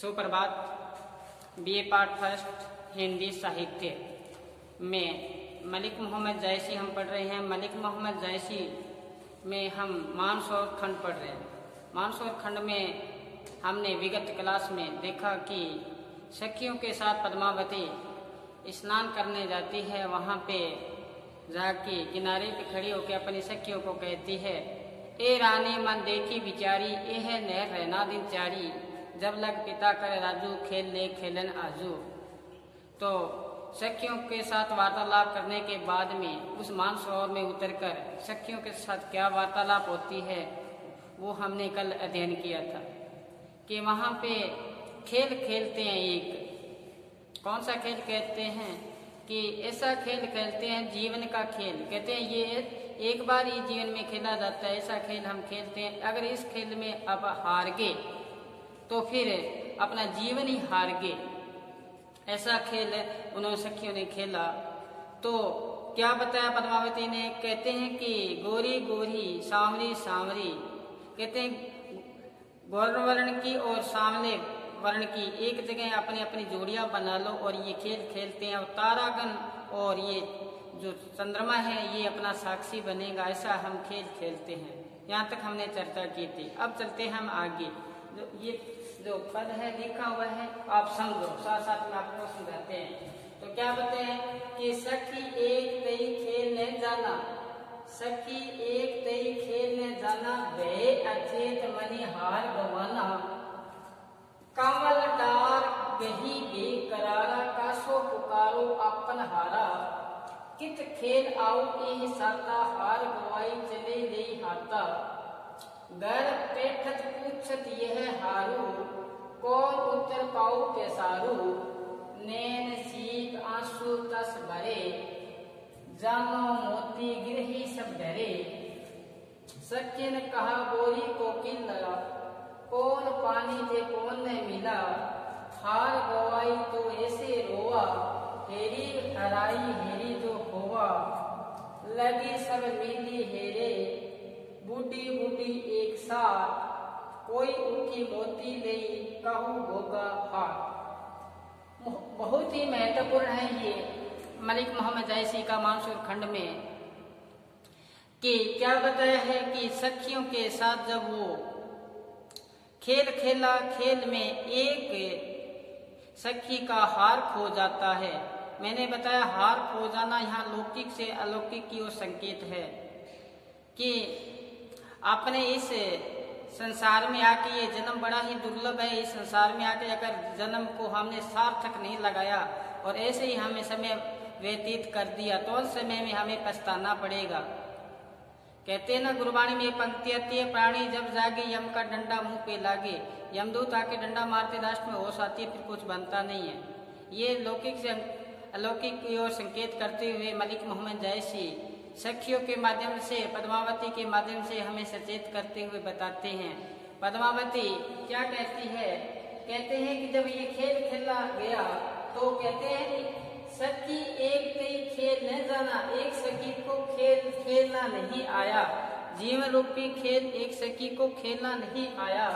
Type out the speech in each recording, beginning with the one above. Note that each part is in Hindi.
सुप्रभात। बीए पार्ट फर्स्ट हिंदी साहित्य में मलिक मोहम्मद जैसी हम पढ़ रहे हैं। मलिक मोहम्मद जैसी में हम मानसरोवर खंड पढ़ रहे हैं। मानसरोवर खंड में हमने विगत क्लास में देखा कि सखियों के साथ पद्मावती स्नान करने जाती है। वहाँ पे जाके किनारे पे खड़ी होकर अपनी सखियों को कहती है, ए रानी मन देखी बिचारी, ए है नहर रहना दिन चारी, जब लग पिता करे राजू, खेल ले खेलन आजू। तो सखियों के साथ वार्तालाप करने के बाद में उस मानसरोवर में उतरकर सखियों के साथ क्या वार्तालाप होती है वो हमने कल अध्ययन किया था कि वहाँ पे खेल खेलते हैं। एक कौन सा खेल कहते हैं कि ऐसा खेल खेलते हैं जीवन का खेल। कहते हैं ये एक बार ही जीवन में खेला जाता है, ऐसा खेल हम खेलते हैं। अगर इस खेल में अब हार गए तो फिर अपना जीवन ही हार गए। ऐसा खेल उन्होंने सखियों ने खेला। तो क्या बताया पद्मावती ने, कहते हैं कि गोरी गोरी सांवरी सांवरी, कहते हैं गौर वर्ण की और सांवले वर्ण की एक जगह अपनी अपनी जोड़ियां बना लो और ये खेल खेलते हैं। और तारागण और ये जो चंद्रमा है ये अपना साक्षी बनेगा, ऐसा हम खेल खेलते हैं। यहाँ तक हमने चर्चा की थी। अब चलते हैं हम आगे। ये जो पद है लिखा हुआ है आप समझो, साथ साथ में आपको समझाते हैं। तो क्या बताते हैं कि सखी एक तई खेलने जाना, सखी एक तई खेलने जाना, वे अचेत मनी हार गवाना, कमल डार गही बेकरारा, कासो पुकारो अपन हारा, कित खेल आओ ए साता, हार गवाई चले ले हाथा, घर पेठत पूछत यह हारू, कौन उत्तर पाऊ पैसारू, नैन सीख आंसू तस भरे, जानो मोती गिरही सब डरे, सखी ने कहा बोरी कोकिल लगा, कौन पानी जे कौन ने मिला, हार गवाई तो ऐसे रोआ, हेरी हराई हेरी जो होवा, लगी सब मिली हेरे, बूढ़ी बूढ़ी एक साथ, कोई उनकी मोती ले कहूँ होगा हाथ। बहुत ही महत्वपूर्ण है ये मलिक मोहम्मद जैसी का मानसरोवर खंड में कि क्या बताया है कि सखियों के साथ जब वो खेल खेला, खेल में एक सखी का हार खो जाता है। मैंने बताया हार खो जाना यहाँ लौकिक से अलौकिक की ओर संकेत है कि आपने इस संसार में आके, ये जन्म बड़ा ही दुर्लभ है, इस संसार में आके अगर जन्म को हमने सार्थक नहीं लगाया और ऐसे ही हमें समय व्यतीत कर दिया तो उस समय में हमें पछताना पड़ेगा। कहते हैं ना गुरबाणी में पंक्ति आती है, प्राणी जब जागे यम का डंडा मुंह पे लागे, यमदूत आके डंडा मारते लास्ट में होश आती है, फिर कुछ बनता नहीं है। ये लौकिक से अलौकिक की ओर संकेत करते हुए मलिक मोहम्मद जैसी सखियों के माध्यम से, पद्मावती के माध्यम से हमें सचेत करते हुए बताते हैं। पद्मावती क्या कहती है, कहते हैं कि जब ये खेल खेला गया तो कहते हैं कि सखी एक तई खेल न जाना, एक सखी को खेल खेलना नहीं आया, जीवन रूपी खेल एक सखी को खेलना नहीं आया,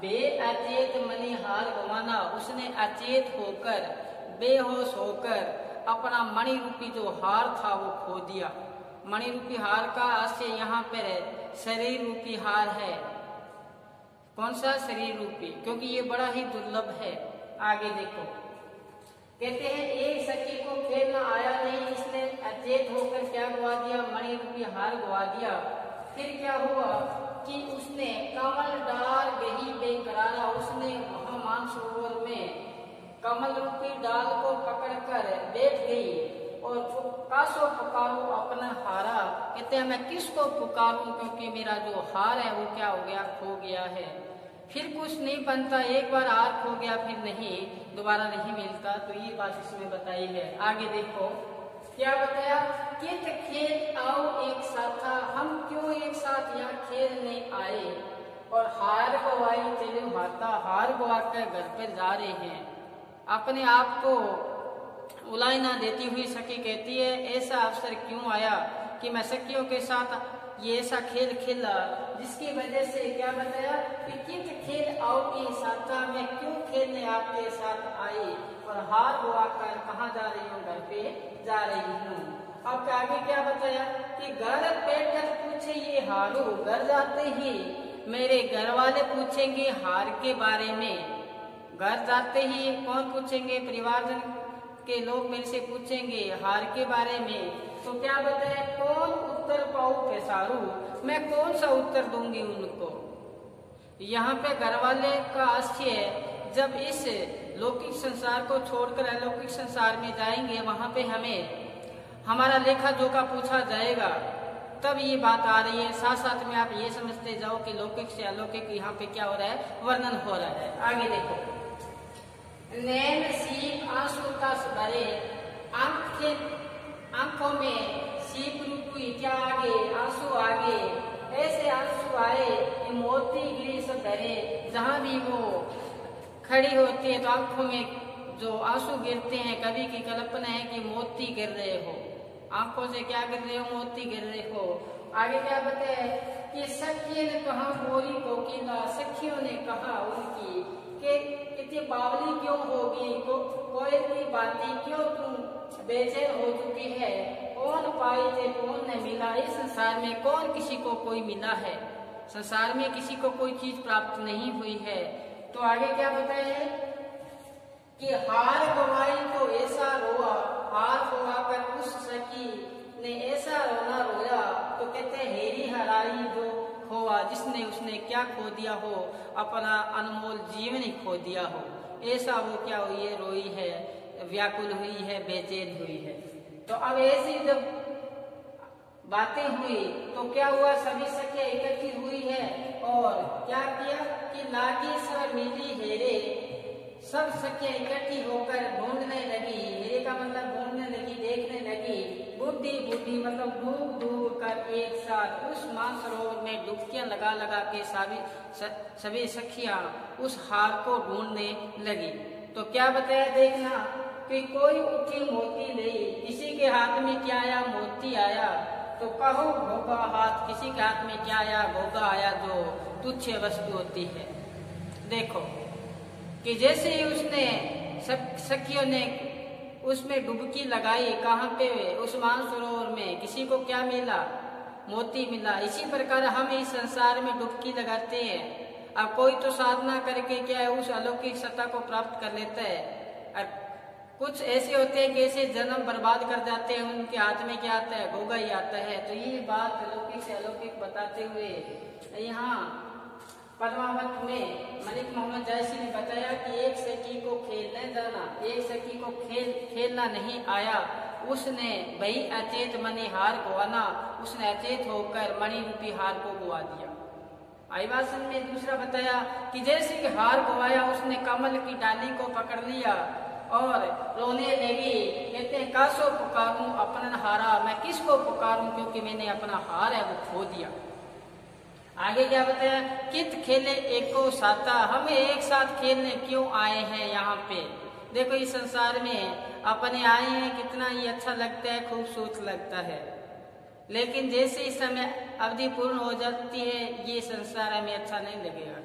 बे अचेत मनी हार गवाना, उसने अचेत होकर बेहोश होकर अपना मणि रूपी जो हार था वो खो दिया। मणि रूपी हार का आशय यहाँ पर शरीर रूपी हार है। कौन सा शरीर रूपी, क्योंकि ये बड़ा ही दुर्लभ है। आगे देखो, कहते हैं एक सखी को खेलना आया नहीं, इसने अचेत होकर क्या गवा दिया, मणि रूपी हार गवा दिया। फिर क्या हुआ कि उसने कमल डाल गही बेकरारा, उसने वहां मानसरोवर में कमल रूपी डाल को पकड़कर बैठ गई और कासो पुकारू अपना हारा। कहते हैं मैं किसको पुकारूं क्योंकि मेरा जो हार है वो क्या हो गया, खो गया है। फिर कुछ नहीं बनता, एक बार हार खो गया फिर नहीं, दोबारा नहीं मिलता। तो ये बात इसमें बताई है। आगे देखो क्या बताया, कित खेल आओ एक साथ, हम क्यों एक साथ यहाँ खेलने आए, और हार गवाई चले हाथा, हार गवा कर घर पर जा रहे हैं। अपने आप को उलाई ना देती हुई सखी कहती है, ऐसा अवसर क्यों आया कि मैं सखियों के साथ ये ऐसा खेल खेला, जिसकी वजह से क्या बताया कि कित खेल आओ की साथा, में क्यों खेलने आपके साथ आई और हार हुआ कर कहाँ जा रही हूँ, घर पे जा रही हूँ। अब आगे क्या बताया कि घर बैठकर पूछे ये हारू, घर जाते ही मेरे घर वाले पूछेंगे हार के बारे में। घर जाते ही कौन पूछेंगे, परिवारजन के लोग मेरे से पूछेंगे हार के बारे में। तो क्या बताया, कौन उत्तर पाऊं पेशारू, मैं कौन सा उत्तर दूंगी उनको। यहाँ पे घर वाले का आश्चर्य है, जब इस लौकिक संसार को छोड़कर अलौकिक संसार में जाएंगे, वहां पे हमें हमारा लेखा जोखा पूछा जाएगा, तब ये बात आ रही है। साथ साथ में आप ये समझते जाओ कि लौकिक से अलौकिक यहाँ पे क्या हो रहा है, वर्णन हो रहा है। आगे देखो, नैन सीप आंसू तस भरे, आंखों में सीप रूपी क्या आगे, आंसू आगे, ऐसे आंसू आए कि मोती गिरी सब धरे। जहाँ भी वो खड़ी होती है तो आंखों में जो आंसू गिरते हैं, कभी की कल्पना है कि मोती गिर रहे हो, आंखों से क्या गिर रहे हो, मोती गिर रहे हो। आगे क्या बताया कि सखी ने कहा बोली कोकिला, सखियों ने कहा उनकी कि इतनी बावली क्यों होगी, कोयल की बाती क्यों तुम बेचैन हो चुकी है। कौन पाई थे कौन न मिला, इस संसार में कौन किसी को कोई मिला है, संसार में किसी को कोई चीज प्राप्त नहीं हुई है। तो आगे क्या बताया कि हार गवाई तो ऐसा रोआ, हार गवाकर उस सखी ने ऐसा रोना रोया। तो कहते हैं हेरी हराई जो खोआ, जिसने उसने क्या खो दिया हो, अपना अनमोल जीवन ही खो दिया हो, ऐसा वो क्या हुई है, रोई है, व्याकुल हुई है, बेचैन हुई है। तो अब ऐसी जब बातें हुई तो क्या हुआ, सभी सखियां इकट्ठी हुई है और क्या किया कि लागी सब मिली हेरे, सब सखियां इकट्ठी होकर ढूंढने लगी। हेरे का मतलब ढूंढने लगी, देखने लगी। बुद्धि बुद्धि मतलब डूब डूब कर एक साथ उस मानसरोवर में डुबकियां लगा लगा के सभी सखियां उस हार को ढूंढने लगी। तो क्या बताया, देखना कि कोई उठी मोती ले, किसी के हाथ में क्या आया, मोती आया। तो कहो घोगा हाथ, किसी के हाथ में क्या आया, घोगा आया, जो तुच्छ वस्तु होती है। देखो कि जैसे ही उसने सखियों ने उसमें डुबकी लगाई, कहाँ पे, उस मानसरोवर में, किसी को क्या मिला, मोती मिला। इसी प्रकार हम इस संसार में डुबकी लगाते हैं। अब कोई तो साधना करके क्या है, उस अलौकिक सत्ता को प्राप्त कर लेता है, और कुछ ऐसे होते हैं कि ऐसे जन्म बर्बाद कर जाते हैं, उनके हाथ में क्या आता है, घोगा ही आता है। तो ये बात अलौकिक से अलौकिक बताते हुए यहाँ पद्मावत में मलिक मोहम्मद जायसी ने बताया कि एक सखी को खेलने जाना, एक सखी को खेलना नहीं आया, उसने वही अचेत मणि हार गवाना, उसने अचेत होकर मणि रूपी हार को गवा दिया। आईवासन में दूसरा बताया कि जैसे कि हार गवाया, उसने कमल की डाली को पकड़ लिया और रोने लगी। कहते हैं कासो पुकारूं अपना हारा, मैं किसको पुकारूं क्योंकि मैंने अपना हार है वो खो दिया। आगे क्या बताया, कित खेले एको साता, हमें एक साथ खेलने क्यों आए हैं यहाँ पे। देखो इस संसार में अपने आए हैं, कितना ही अच्छा लगता है, खूबसूरत लगता है, लेकिन जैसे ही समय अवधि पूर्ण हो जाती है, ये संसार हमें अच्छा नहीं लगेगा।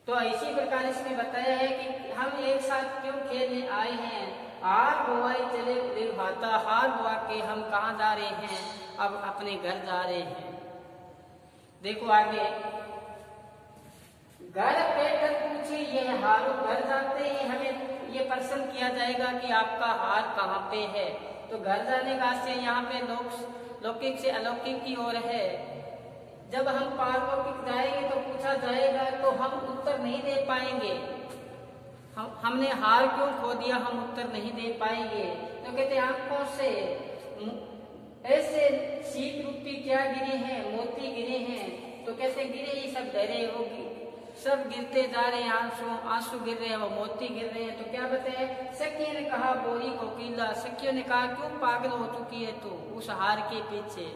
तो इसी प्रकार इसमें बताया है कि हम एक साथ क्यों खेलने आए हैं। हार बुआई चले दिल भाता, हार बुआ के हम कहाँ जा रहे हैं, अब अपने घर जा रहे हैं। देखो आगे, घर बैठकर पूछे ये हारो, घर जाते ही हमें ये प्रश्न किया जाएगा कि आपका हार कहाँ पे है। तो घर जाने का आशय यहाँ पे लौकिक से अलौकिक की ओर है। जब हम पारलौकिक जाएंगे तो पूछा जाएगा तो हम उत्तर नहीं दे पाएंगे, हमने हार क्यों खो दिया, हम उत्तर नहीं दे पाएंगे। तो कहते हैं आंखों से ऐसे सीप रूपी क्या गिरे हैं, मोती गिरे हैं। तो कैसे गिरे, ये सब डरे, वो सब गिरते जा रहे हैं, आंसू गिर रहे हैं, वो मोती गिर रहे हैं। तो क्या बताए, सखी ने कहा बोली कोकिला, सखियों ने कहा क्यों पागल हो चुकी है तू उस हार के पीछे।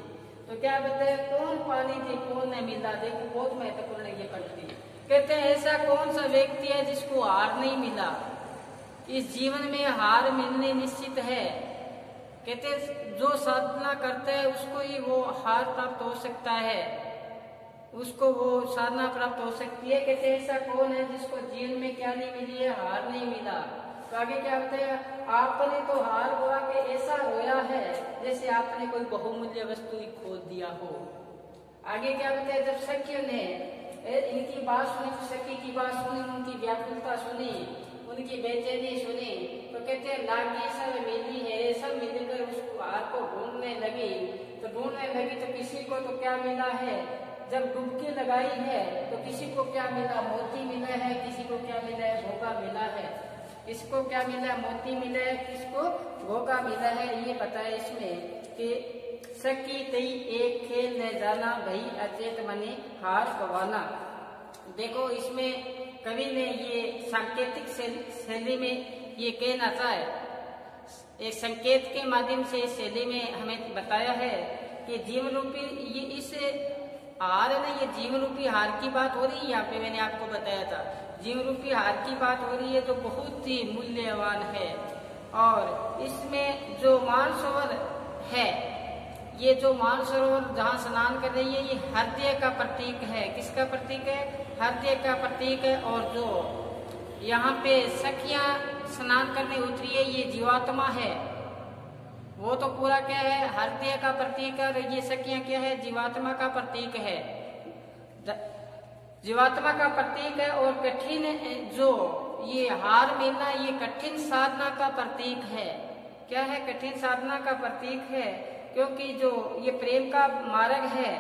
तो क्या बताए, कौन पानी थी कौन न मिला। देखो बहुत महत्वपूर्ण ये पंक्ति। कहते हैं ऐसा कौन सा व्यक्ति है जिसको हार नहीं मिला। इस जीवन में हार मिलने निश्चित है। कहते जो साधना करता है उसको ही वो हार प्राप्त हो सकता है, उसको वो साधना प्राप्त हो सकती है। कहते ऐसा कौन है जिसको जीवन में क्या नहीं मिली है, हार नहीं मिला। तो आगे क्या होता है, आपने तो हार हुआ कि ऐसा रोया है जैसे आपने कोई बहुमूल्य वस्तु ही खो दिया हो। आगे क्या होता है, जब सखियों ने इनकी बात सुनी, सखी की बात सुनी, उनकी व्याकुलता सुनी, उनकी बेचैनी सुनी, तो कहते हैं लागी सब मिली है, सब मिलकर उस हार को ढूंढने लगी। तो ढूंढने लगी तो किसी को तो क्या मिला है, जब डुबकी लगाई है तो किसी को क्या मिला, मोती मिला है, किसी को क्या मिला है, धोखा मिला है। किसको क्या मिला, मोती मिला है, किसको धोखा मिला है। ये बताया इसमें कि सखी तई एक खेल न जाना, भई अचेत मने हार गवाना। देखो इसमें कवि ने ये सांकेतिक शैली में ये कहना चाहे, एक संकेत के माध्यम से इस शैली में हमें बताया है कि जीवन रूपी ये इस हार है ना, ये जीवन रूपी हार की बात हो रही है। यहाँ पे मैंने आपको बताया था जीवन रूपी हार की बात हो रही है, तो बहुत ही मूल्यवान है। और इसमें जो मानसरोवर है, ये जो मानसरोवर जहाँ स्नान कर रही है, ये हृदय का प्रतीक है। किसका प्रतीक है, हृदय का प्रतीक है। और जो यहाँ पे सखियां स्नान करने उतरी है, ये जीवात्मा है। वो तो पूरा क्या है, हृदय का प्रतीक है, और ये सखियां क्या है, जीवात्मा का प्रतीक है, जीवात्मा का प्रतीक है। और कठिन जो ये हार मिलना, ये कठिन साधना का प्रतीक है। क्या है, कठिन साधना का प्रतीक है, क्योंकि जो ये प्रेम का मार्ग है,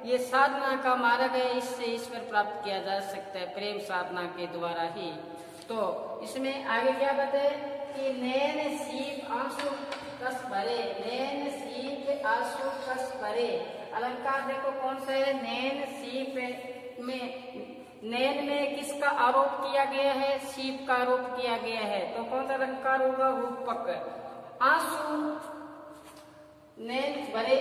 ये साधना का मार्ग है। इससे ईश्वर प्राप्त किया जा सकता है प्रेम साधना के द्वारा ही। तो इसमें आगे क्या बताए कि नैन सीप आंसू कस भरे, नैन सीप आंसू कस भरे। अलंकार देखो कौन सा है, नैन सीप में, नैन में किसका आरोप किया गया है, सीप का आरोप किया गया है। तो कौन सा अलंकार होगा, रूपक। आंसू नैन भरे,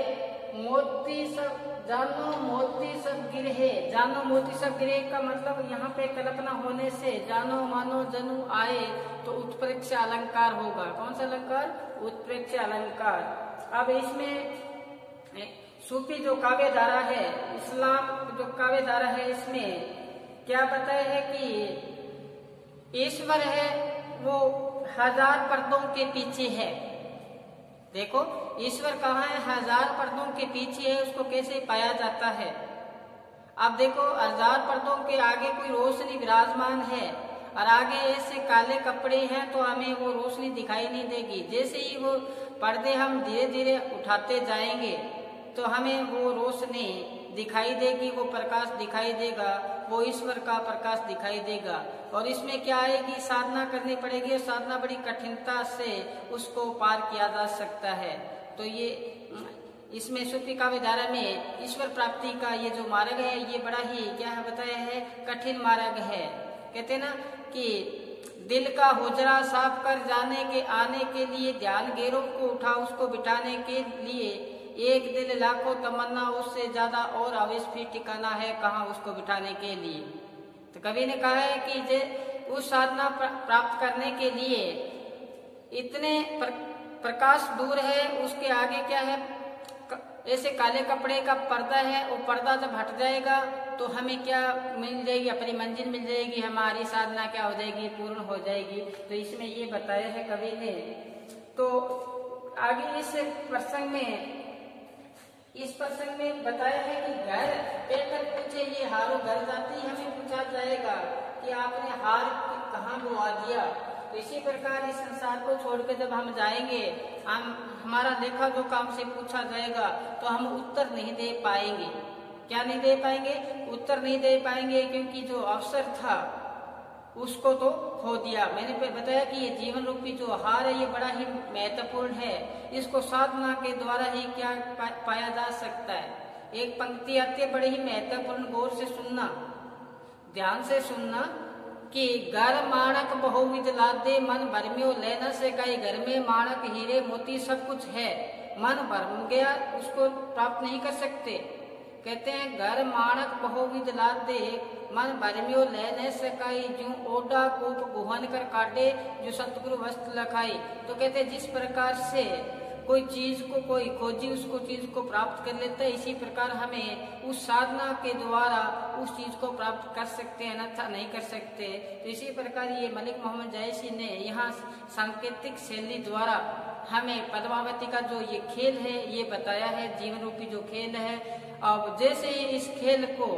मोती सब जानो मोती सब गिरे, जानो मोती सब गिरे का मतलब यहाँ पे कल्पना होने से जानो मानो जनु आए, तो उत्प्रेक्ष अलंकार होगा। कौन सा अलंकार, उत्प्रेक्ष अलंकार। अब इसमें सूफी जो काव्य धारा है, इस्लाम जो काव्य धारा है, इसमें क्या बताया है कि ईश्वर है वो 1000 पर्दों के पीछे है। देखो ईश्वर कहाँ है, 1000 पर्दों के पीछे है। उसको कैसे पाया जाता है, अब देखो 1000 पर्दों के आगे कोई रोशनी विराजमान है, और आगे ऐसे काले कपड़े हैं, तो हमें वो रोशनी दिखाई नहीं देगी। जैसे ही वो पर्दे हम धीरे धीरे उठाते जाएंगे, तो हमें वो रोशनी दिखाई देगी, वो प्रकाश दिखाई देगा, वो ईश्वर का प्रकाश दिखाई देगा। और इसमें क्या आएगी, साधना करनी पड़ेगी, और साधना बड़ी कठिनता से उसको पार किया जा सकता है। तो ये इसमें सूफी काव्य धारा में ईश्वर प्राप्ति का ये जो मार्ग है, ये बड़ा ही क्या है बताया है, कठिन मार्ग है। कहते हैं ना कि दिल का हुजरा साफ कर जाने के आने के लिए, ध्यान गेरों को उठा उसको बिठाने के लिए, एक दिल लाखों तमन्ना, उससे ज्यादा और आवेश भी ठिकाना है कहाँ उसको बिठाने के लिए। तो कवि ने कहा है कि उस साधना प्राप्त करने के लिए इतने प्रकाश दूर है, उसके आगे क्या है, ऐसे काले कपड़े का पर्दा है। वो पर्दा जब हट जाएगा तो हमें क्या मिल जाएगी, अपनी मंजिल मिल जाएगी, हमारी साधना क्या हो जाएगी, पूर्ण हो जाएगी। तो इसमें ये बताया है कवि ने। तो आगे इस प्रसंग में बताया है कि घर पेकर पूछे ये हारो घर जाती, हमें पूछा जाएगा कि आपने हार कहाँ गवा दिया। तो इसी प्रकार इस संसार को छोड़कर जब हम जाएंगे, हमारा देखा जो काम से पूछा जाएगा, तो हम उत्तर नहीं दे पाएंगे। क्या नहीं दे पाएंगे, उत्तर नहीं दे पाएंगे, क्योंकि जो अवसर था उसको तो खो दिया। मैंने बताया कि ये जीवन रूपी जो हार है, ये बड़ा ही महत्वपूर्ण है। इसको साधना के द्वारा ही क्या पाया जा सकता है। एक पंक्ति आती है बड़ी ही महत्वपूर्ण, गौर से सुनना, ध्यान से सुनना कि घर माणक बहुविध लादे, मन भरम्यो ले न से कई। घर में माणक हीरे मोती सब कुछ है, मन भर गया उसको प्राप्त नहीं कर सकते। कहते हैं घर माणक बहुविध लादे, मन भरम्यो ले न सकाई। जो ओडा कोप गुहन कर काटे, जो सतगुरु वस्त्र लखाई। तो कहते हैं जिस प्रकार से कोई चीज को कोई खोजी उसको चीज को प्राप्त कर लेता है, इसी प्रकार हमें उस साधना के द्वारा उस चीज को प्राप्त कर सकते हैं, अन्यथा नहीं कर सकते। तो इसी प्रकार ये मलिक मोहम्मद जायसी ने यहाँ सांकेतिक शैली द्वारा हमें पद्मावती का जो ये खेल है ये बताया है, जीवन रूपी जो खेल है। अब जैसे ही इस खेल को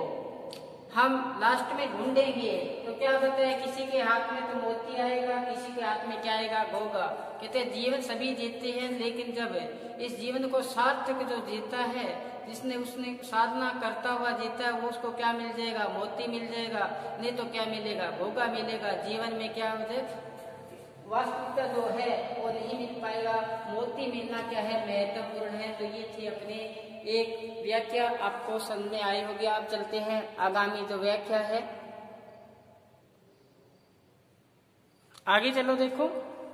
हम लास्ट में ढूंढेंगे तो क्या बताए, किसी के हाथ में तो मोती आएगा, किसी के हाथ में क्या आएगा, घोगा। कहते हैं जीवन सभी जीते हैं, लेकिन जब इस जीवन को सार्थक जो जीता है, जिसने उसने साधना करता हुआ जीता है, वो उसको क्या मिल जाएगा, मोती मिल जाएगा, नहीं तो क्या मिलेगा, घोगा मिलेगा। जीवन में क्या होता है, वास्तविकता जो है वो नहीं मिल पाएगा। मोती मिलना क्या है, महत्वपूर्ण है। तो ये थी अपने एक व्याख्या, आपको समझ में आई होगी। आप चलते हैं आगामी जो व्याख्या है, आगे चलो। देखो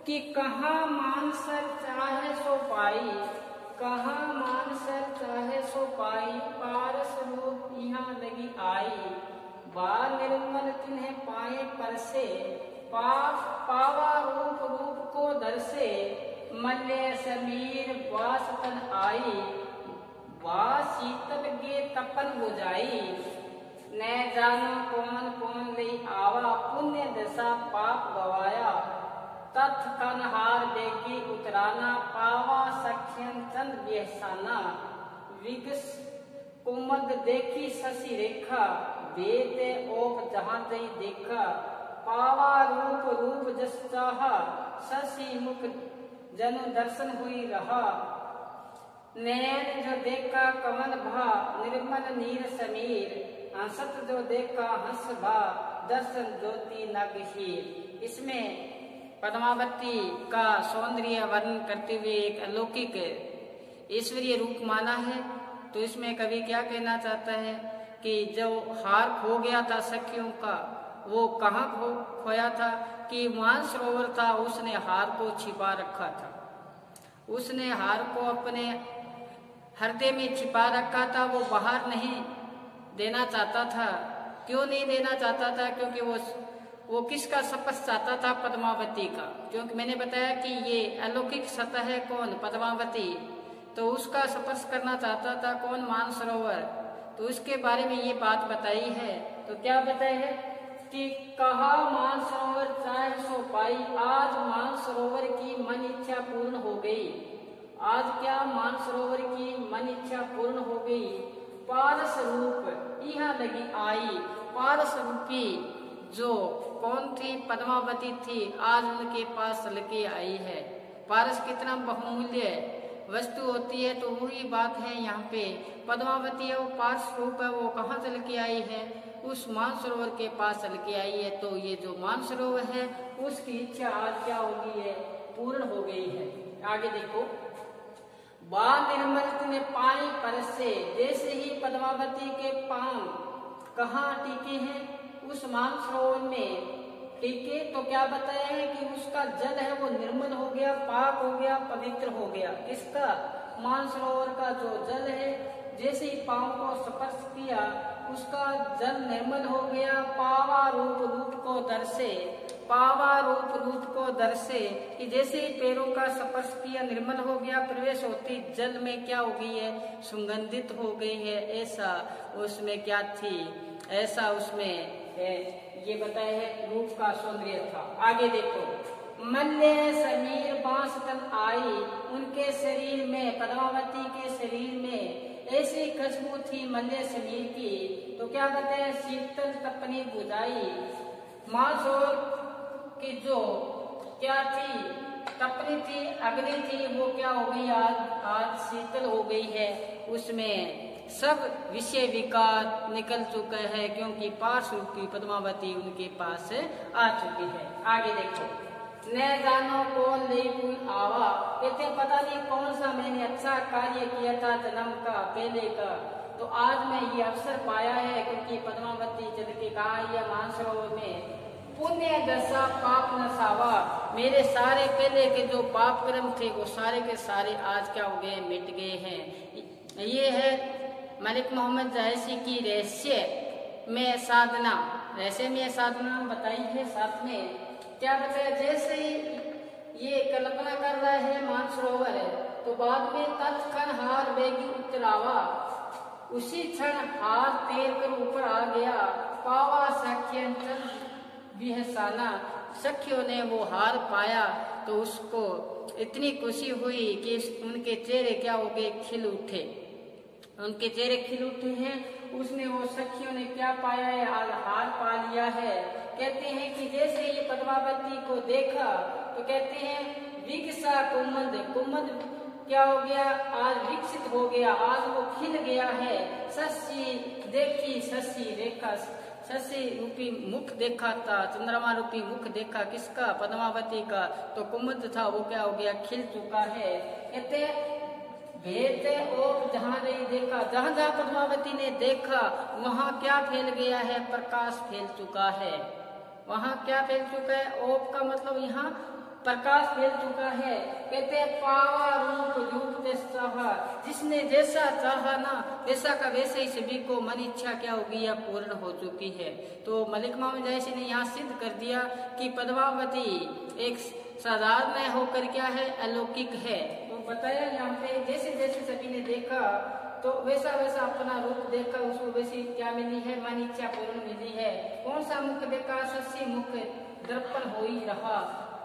कि कहाँ मानसर चाहे सो पाई, कहाँ मानसर चाहे सो पाई, पारस रूप यहाँ लगी आई, बार निर्मल तिन्हें पाए परसे, पावा रूप रूप को दर्शे, मल्य समीर वासतन आई, वा शीतल गे तपन बुझाई, न जानो कौन कौन ले आवा, पुण्य दशा पाप गवाया, तथ कनहार देखी उतराना, पावा सख्यन चंद बेहसाना, विगस कुमद देखी शशि रेखा, बेते ओप जहाँ तई देखा, पावा रूप रूप जस चाहा, शशि मुख जनु दर्शन हुई रहा, नैन जो देखा कमल भा, निर्मल नीर समीर, हंसत जो देखा हंस भा, दर्शन ज्योति नगहीर। इसमें पद्मावती का सौंदर्य वर्णन करते हुए एक अलौकिक ईश्वरीय रूप माना है। तो इसमें कवि क्या कहना चाहता है कि जो हार खो गया था सखियों का, वो कहाँ खोया था, कि मानसरोवर था, उसने हार को छिपा रखा था, उसने हार को अपने हृदय में छिपा रखा था, वो बाहर नहीं देना चाहता था। क्यों नहीं देना चाहता था, क्योंकि वो किसका स्पर्श चाहता था, पद्मावती का। क्योंकि मैंने बताया कि ये अलौकिक सतह है कौन, पद्मावती, तो उसका स्पर्श करना चाहता था कौन, मानसरोवर। तो उसके बारे में ये बात बताई है। तो क्या बताया है कि कहा मानसरोवर चाहे सो पाई, आज मानसरोवर की मन इच्छा पूर्ण हो गई। आज क्या, मानसरोवर की मन इच्छा पूर्ण हो गई। पारस रूप यहाँ लगी आई, पारस रूपी जो कौन थी, पद्मावती थी, आज उनके पास चलके आई है। पारस कितना बहुमूल्य वस्तु होती है, तो वही बात है यहाँ पे। पद्मावती है वो पारस रूप है, वो कहाँ चल के आई है, उस मानसरोवर के पास चल के आई है। तो ये जो मानसरोवर है उसकी इच्छा आज क्या हो गई है, पूर्ण हो गई है। आगे देखो, बाल निर्मल में पानी परसे, जैसे ही पद्मावती के पांव कहाँ टीके हैं, उस मानसरोवर में टीके, तो क्या बताया है कि उसका जल है वो निर्मल हो गया, पाक हो गया, पवित्र हो गया। किसका, मानसरोवर का जो जल है, जैसे ही पांव को स्पर्श किया उसका जल निर्मल हो गया। पावा रूप रूप को दर्शे, पावा रूप रूप को दर्शे, कि जैसे ही पैरों का स्पर्श किया निर्मल हो गया, प्रवेश होती जल में क्या हो गई है, सुगंधित हो गई है। ऐसा उसमें क्या थी, ऐसा उसमें ये बताया है रूप का सौंदर्य था। आगे देखो, मल्य समीर बांस तन आई, उनके शरीर में, पद्मावती के शरीर में ऐसी खुशबू थी मल्य समीर की। तो क्या बताया, शीतल तपनी बुझाई, मानसरोवर की जो क्या थी, तपनी थी, अग्नि थी, वो क्या हो गई, आज शीतल हो गई है। उसमें सब विषय विकार निकल चुका है, क्योंकि पार्श रूपी पद्मावती उनके पास आ चुकी है। आगे देखो, न जानो कौन ले कोई आवा, कहते पता नहीं कौन सा मैंने अच्छा कार्य किया था जन्म का पहले का, तो आज मैं ये अवसर पाया है, क्योंकि पद्मावती चल के कहा, यह मानसरोवर में पुण्य दशा पाप नसावा, मेरे सारे पहले के जो पाप कर्म थे वो सारे के सारे आज क्या हो गए, मिट गए हैं। ये है मलिक मोहम्मद जायसी की रहस्य में साधना, रहस्य में साधना बताई है। साथ में क्या बताया, जैसे ही ये कल्पना कर रहा है मानसरोवर, तो बाद में तत्क्षण हार बेगी उतरावा, उसी क्षण हार तैर कर ऊपर आ गया। पावा सख्यन चल बिहसाना, सखियों ने वो हार पाया तो उसको इतनी खुशी हुई कि उनके चेहरे क्या हो गए, खिल उठे। उनके चेहरे खिल उठे हैं। उसने वो सखियों ने क्या पाया है, आज हार पा लिया है। कहते हैं कि जैसे ये पद्मावती को देखा तो कहते हैं विकसा कुमुद, कुमुद क्या हो गया, आज विकसित हो गया, आज वो खिल गया है। शशि देखी शशि रेखा, शशि रूपी मुख देखा था, चंद्रमा रूपी मुख देखा किसका, पद्मावती का, तो कुमुद था वो क्या हो गया, खिल चुका है। कहते भेद ओप जहाँ नहीं देखा, जहाँ जहाँ पद्मावती ने देखा वहाँ क्या फैल गया है, प्रकाश फैल चुका है। वहाँ क्या फैल चुका है, ओप का मतलब यहाँ प्रकाश फैल चुका है। कहते हैं पावा रूप रूप चाहा, जिसने जैसा चाहा ना वैसा का वैसे ही सभी को मन इच्छा क्या होगी या पूर्ण हो चुकी है। तो मलिक मोहम्मद जायसी ने यहाँ सिद्ध कर दिया कि पद्मावती एक साधारण होकर क्या है, अलौकिक है। तो बताया यहाँ पे जैसे जैसे सभी ने देखा तो वैसा वैसा अपना रूप देखा, उसको वैसी क्या मिली है, मन इच्छा पूर्ण मिली है। कौन सा मुख देखा, शशि मुख दर्पण हो ही रहा।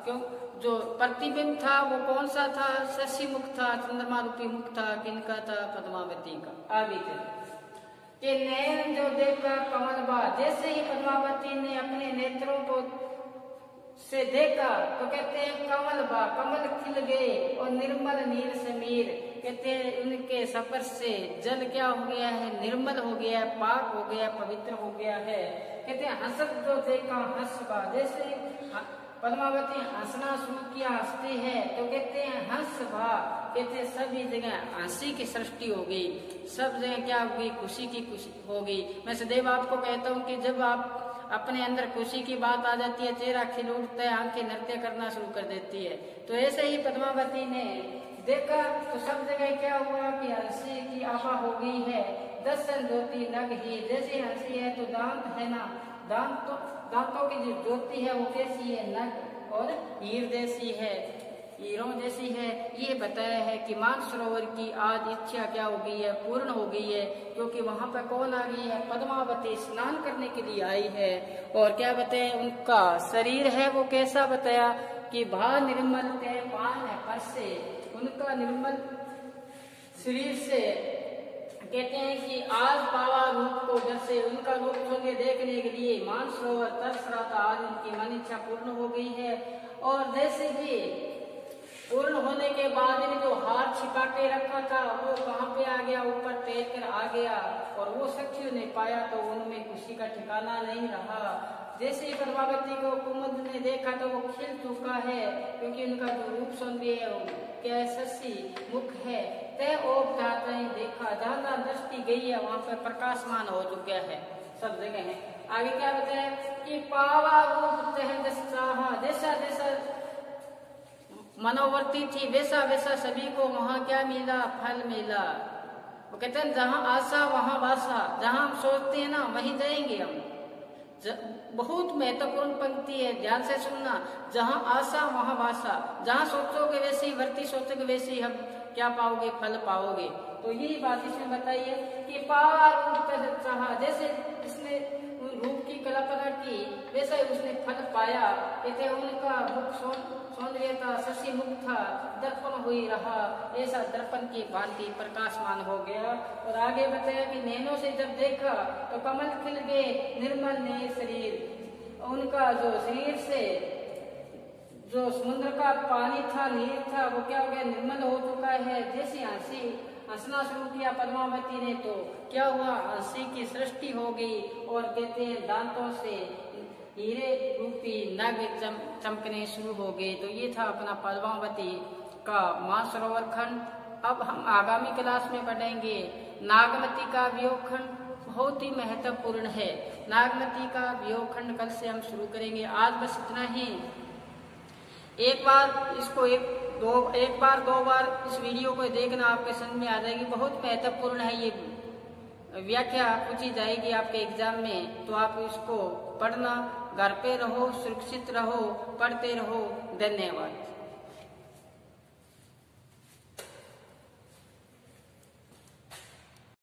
क्यों, जो प्रतिबिंब था वो कौन सा था, शशि मुख था, चंद्रमा रूपी मुख था, किनका था, पद्मावती का। आगे चले कि नैन जो देखा कमल बा, जैसे ही पद्मावती ने अपने नेत्रों को से देखा तो कहते हैं कमल बा, कमल खिल गए और निर्मल नीर समीर, कहते हैं उनके स्पर्श से जल क्या हो गया है, निर्मल हो गया है, पाक हो गया, पवित्र हो गया है। कहते हैं हंसत जो देखा हंस बा, जैसे पद्मावती हंसना शुरू किया, हंसती है तो कहते हैं हंस भा, कहते हैं सभी जगह हंसी की सृष्टि हो गई, सब जगह क्या हो गई, खुशी की खुशी हो गई। मैं सदैव आपको कहता हूँ कि जब आप अपने अंदर खुशी की बात आ जाती है, चेहरा खिल उठता है, आंखें नृत्य करना शुरू कर देती है। तो ऐसे ही पद्मावती ने देखा तो सब जगह क्या हुआ कि हंसी की आभा हो गई है। दर्शन ज्योति नग ही, जैसे हंसी है तो दांत है ना, दांतों की जो ज्योति है वो कैसी है, नग और हीर जैसी है, हीरों जैसी है। ये बताया है कि मानसरोवर की आज इच्छा क्या हो गई है, पूर्ण हो गई है, क्योंकि वहां पर कौन आ गई है, पद्मावती स्नान करने के लिए आई है। और क्या बताया, उनका शरीर है वो कैसा बताया कि भा निर्मल तय पान है पर से, उनका निर्मल शरीर से कहते हैं कि आज पावा रूप को, जैसे उनका रूप सौंदर्य देखने के लिए मानसरोवर तरस रहा था, आज उनकी मन इच्छा पूर्ण हो गई है। और जैसे भी पूर्ण होने के बाद में जो हार छिपा के रखा था वो कहाँ पे आ गया, ऊपर तैर कर आ गया, और वो सखियों ने पाया तो उनमें खुशी का ठिकाना नहीं रहा। जैसे ही पद्मावती को कुमुद ने देखा तो वो खिल चुका है, क्योंकि उनका जो रूप सौंदर्य है क्या है, शशि मुख है। तय ओप जाते ही देखा, जहाँ जहाँ दृष्टि गई है वहां पर प्रकाशमान हो चुका है, सब जगह है। आगे क्या बताया कि पावा रूप जैसा जैसा मनोवर्ती थी वैसा वैसा सभी को वहां क्या मिला, फल मिला। वो कहते हैं जहाँ आशा वहां वासा, जहाँ हम सोचते हैं ना वहीं जाएंगे हम। बहुत महत्वपूर्ण पंक्ति है, ध्यान से सुनना। जहाँ आशा वहां वासा, जहाँ सोचोगे वैसे ही वर्ती, सोचोगे वैसे ही हम क्या पाओगे, फल पाओगे। तो यही बात इसमें बताई है कि पावा रूप चाहा, जैसे इसने रूप की कल्पना की वैसा ही उसने फल पाया। कहते उनका मुख सौंदर्य था, शशि मुख था, दर्पण हुई रहा, ऐसा दर्पण की भांति प्रकाशमान हो गया। और आगे बताया कि नैनों से जब देखा तो कमल खिल गए, निर्मल ने शरीर, उनका जो शरीर से जो समुद्र का पानी था, नीर था, वो क्या हो गया, निर्मल हो चुका है। जैसे हंसना शुरू किया पद्मावती ने तो क्या हुआ, हंसी की सृष्टि हो गई। और कहते हैं दांतों से हीरे रूपी नग चमकने शुरू हो गए। तो ये था अपना पद्मावती का मानसरोवर खंड। अब हम आगामी क्लास में पढ़ेंगे नागमती का वियोग खंड, बहुत ही महत्वपूर्ण है। नागमती का वियोग खंड कल से हम शुरू करेंगे। आज बस इतना ही। एक बार इसको एक बार दो बार इस वीडियो को देखना, आपके समझ में आ जाएगी। बहुत महत्वपूर्ण है, ये व्याख्या पूछी जाएगी आपके एग्जाम में, तो आप इसको पढ़ना, घर पे रहो, सुरक्षित रहो, पढ़ते रहो। धन्यवाद।